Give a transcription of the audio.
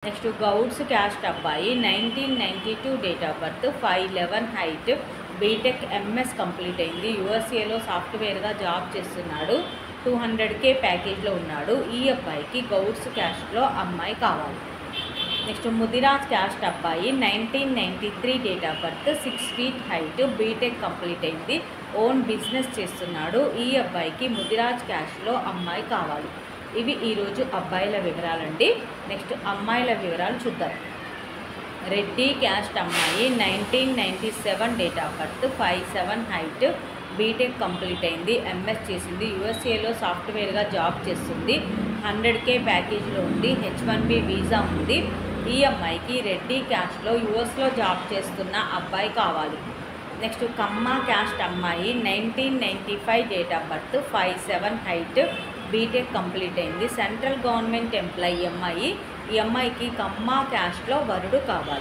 Next Gouds caste అబ్బాయి 1992 date of birth 5'11" height BTech MS complete అయింది. యూఎస్ఏలో సాఫ్ట్వేర్గా జాబ్ చేస్తున్నాడు. 200K ప్యాకేజ్లో ఉన్నాడు. ఈ అబ్బాయికి గౌడ్స్ క్యాస్ట్లో అమ్మాయి కావాలి. నెక్స్ట్ ముదిరాజ్ క్యాస్ట్ అబ్బాయి 1993 date of birth 6 feet height BTech complete అయింది. ఓన్ బిజినెస్ చేస్తున్నాడు. ఈ అబ్బాయికి ముదిరాజ్ క్యాస్ట్లో అమ్మాయి కావాలి. ఇవి ఈరోజు అబ్బాయిల వివరాలండి. నెక్స్ట్ అమ్మాయిల వివరాలు చూద్దాం. రెడ్డి క్యాస్ట్ అమ్మాయి 1997 date of birth 5'7" height BTech complete అయింది. ఎంఎస్ చేసింది. యూఎస్ఏలో సాఫ్ట్వేర్గా జాబ్ చేస్తుంది. 100K ప్యాకేజ్లో ఉంది. H1B వీసా ఉంది. ఈ అమ్మాయికి రెడ్డి క్యాస్ట్లో యూఎస్లో జాబ్ చేస్తున్న అబ్బాయి కావాలి. నెక్స్ట్ కమ్మ క్యాస్ట్ అమ్మాయి 1995 date of birth 5'7" height BTech complete అయింది. సెంట్రల్ గవర్నమెంట్ ఎంప్లాయీ అమ్మాయి. ఈ అమ్మాయికి కమ్మ క్యాస్ట్లో వరుడు కావాలి.